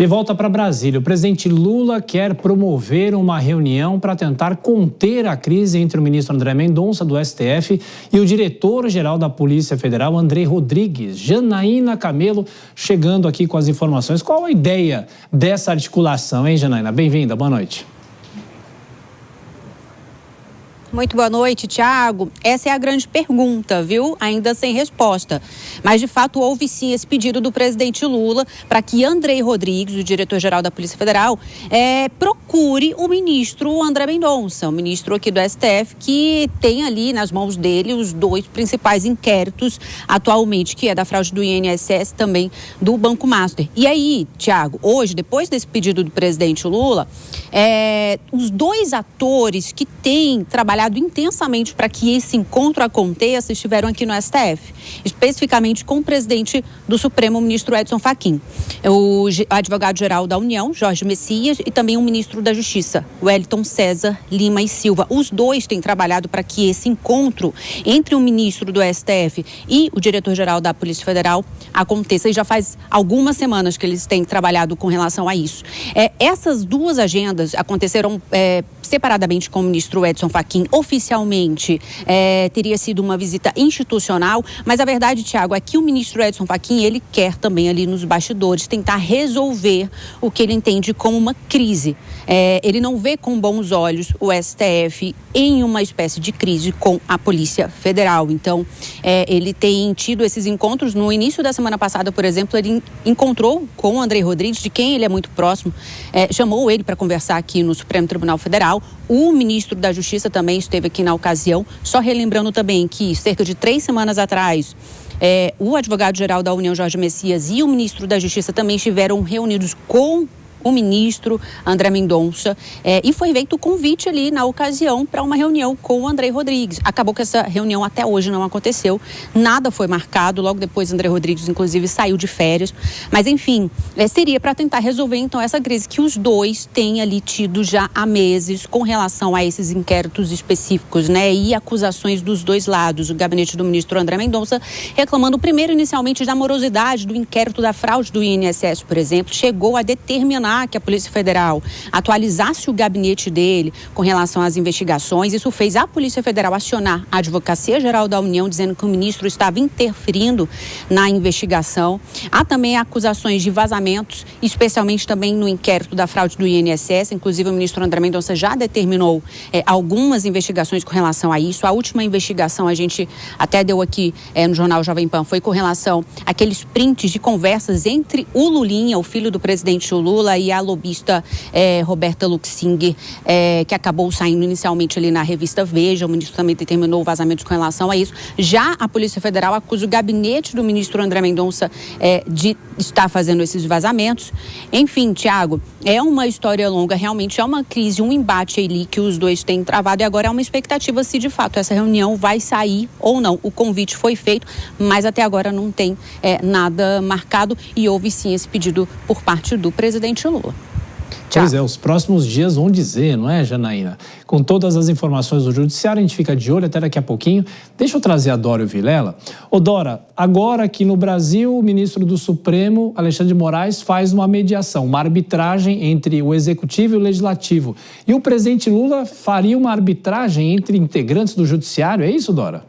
E volta para Brasília. O presidente Lula quer promover uma reunião para tentar conter a crise entre o ministro André Mendonça, do STF, e o diretor-geral da Polícia Federal, André Rodrigues. Janaína Camelo chegando aqui com as informações. Qual a ideia dessa articulação, hein, Janaína? Bem-vinda, boa noite. Muito boa noite, Tiago. Essa é a grande pergunta, viu? Ainda sem resposta. Mas, de fato, houve sim esse pedido do presidente Lula para que André Rodrigues, o diretor-geral da Polícia Federal, procure o ministro André Mendonça, o ministro aqui do STF, que tem ali nas mãos dele os dois principais inquéritos atualmente, que é da fraude do INSS, também do Banco Master. E aí, Tiago, hoje, depois desse pedido do presidente Lula, os dois atores que têm trabalhado intensamente para que esse encontro aconteça estiveram aqui no STF, especificamente com o presidente do Supremo, o ministro Edson Fachin, o advogado-geral da União, Jorge Messias, e também o ministro da Justiça, Wellington César Lima e Silva. Os dois têm trabalhado para que esse encontro entre o ministro do STF e o diretor-geral da Polícia Federal aconteça, e já faz algumas semanas que eles têm trabalhado com relação a isso. Essas duas agendas aconteceram separadamente com o ministro Edson Fachin. Oficialmente teria sido uma visita institucional, mas a verdade, Tiago, é que o ministro Edson Fachin, ele quer também ali nos bastidores tentar resolver o que ele entende como uma crise. Ele não vê com bons olhos o STF em uma espécie de crise com a Polícia Federal. Então, ele tem tido esses encontros. No início da semana passada, por exemplo, ele encontrou com o André Rodrigues, de quem ele é muito próximo, chamou ele para conversar aqui no Supremo Tribunal Federal. O ministro da Justiça também esteve aqui na ocasião, só relembrando também que cerca de 3 semanas atrás, o advogado-geral da União, Jorge Messias, e o ministro da Justiça também estiveram reunidos com o ministro André Mendonça, e foi feito o convite ali na ocasião para uma reunião com o André Rodrigues. Acabou que essa reunião até hoje não aconteceu, nada foi marcado, logo depois André Rodrigues inclusive saiu de férias, mas enfim, seria para tentar resolver então essa crise que os dois têm ali tido já há meses com relação a esses inquéritos específicos, né, e acusações dos dois lados. O gabinete do ministro André Mendonça reclamando primeiro inicialmente da morosidade do inquérito da fraude do INSS, por exemplo, chegou a determinar que a Polícia Federal atualizasse o gabinete dele com relação às investigações. Isso fez a Polícia Federal acionar a Advocacia Geral da União, dizendo que o ministro estava interferindo na investigação. Há também acusações de vazamentos, especialmente também no inquérito da fraude do INSS. Inclusive, o ministro André Mendonça já determinou algumas investigações com relação a isso. A última investigação, a gente até deu aqui no jornal Jovem Pan, foi com relação àqueles prints de conversas entre o Lulinha, o filho do presidente Lula, e a lobista Roberta Luxinger, que acabou saindo inicialmente ali na revista Veja. O ministro também determinou vazamentos com relação a isso. Já a Polícia Federal acusa o gabinete do ministro André Mendonça de estar fazendo esses vazamentos. Enfim, Tiago, é uma história longa, realmente é uma crise, um embate ali que os dois têm travado, e agora é uma expectativa se de fato essa reunião vai sair ou não. O convite foi feito, mas até agora não tem nada marcado, e houve sim esse pedido por parte do presidente Lula. Pois os próximos dias vão dizer, não é, Janaína? Com todas as informações do judiciário, a gente fica de olho até daqui a pouquinho. Deixa eu trazer a Dora e o Vilela. Ô Dora, agora aqui no Brasil, o ministro do Supremo, Alexandre de Moraes, faz uma mediação, uma arbitragem entre o Executivo e o Legislativo. E o presidente Lula faria uma arbitragem entre integrantes do judiciário, é isso, Dora?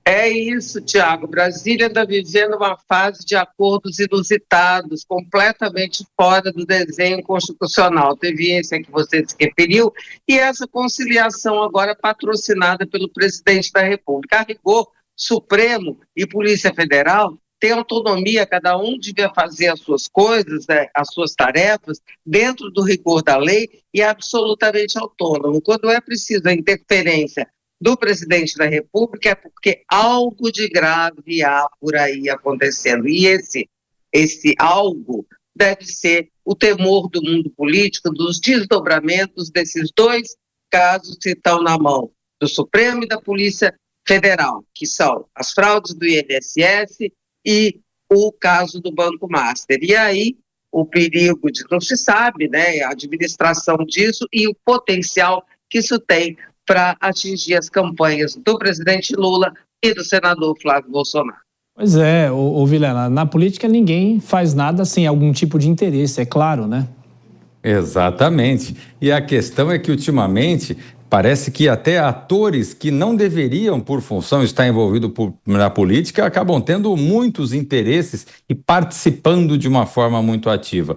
É isso, Tiago. Brasília está vivendo uma fase de acordos inusitados, completamente fora do desenho constitucional. Teve esse a que você se referiu, e essa conciliação agora patrocinada pelo presidente da República. A rigor, Supremo e Polícia Federal têm autonomia, cada um devia fazer as suas coisas, as suas tarefas, dentro do rigor da lei, e é absolutamente autônomo. Quando é preciso a interferência do presidente da República, é porque algo de grave há por aí acontecendo. E esse algo deve ser o temor do mundo político, dos desdobramentos desses dois casos que estão na mão do Supremo e da Polícia Federal, que são as fraudes do INSS e o caso do Banco Master. E aí, o perigo de não se sabe, né, a administração disso e o potencial que isso tem para atingir as campanhas do presidente Lula e do senador Flávio Bolsonaro. Pois é, ô Vilela, na política ninguém faz nada sem algum tipo de interesse, é claro, né? Exatamente. E a questão é que, ultimamente, parece que até atores que não deveriam, por função, estar envolvidos na política, acabam tendo muitos interesses e participando de uma forma muito ativa.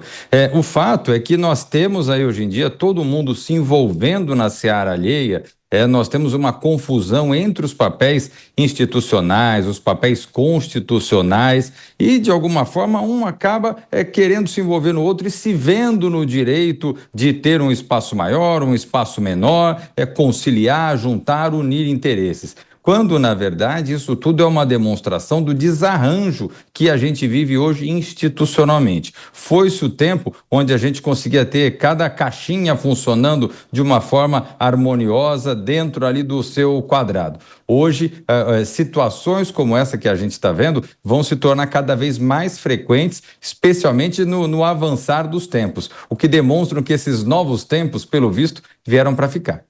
O fato é que nós temos aí, hoje em dia, todo mundo se envolvendo na seara alheia. Nós temos uma confusão entre os papéis institucionais, os papéis constitucionais e, de alguma forma, um acaba querendo se envolver no outro e se vendo no direito de ter um espaço maior, um espaço menor, conciliar, juntar, unir interesses. Quando, na verdade, isso tudo é uma demonstração do desarranjo que a gente vive hoje institucionalmente. Foi-se o tempo onde a gente conseguia ter cada caixinha funcionando de uma forma harmoniosa dentro ali do seu quadrado. Hoje, situações como essa que a gente está vendo vão se tornar cada vez mais frequentes, especialmente no avançar dos tempos, o que demonstra que esses novos tempos, pelo visto, vieram para ficar.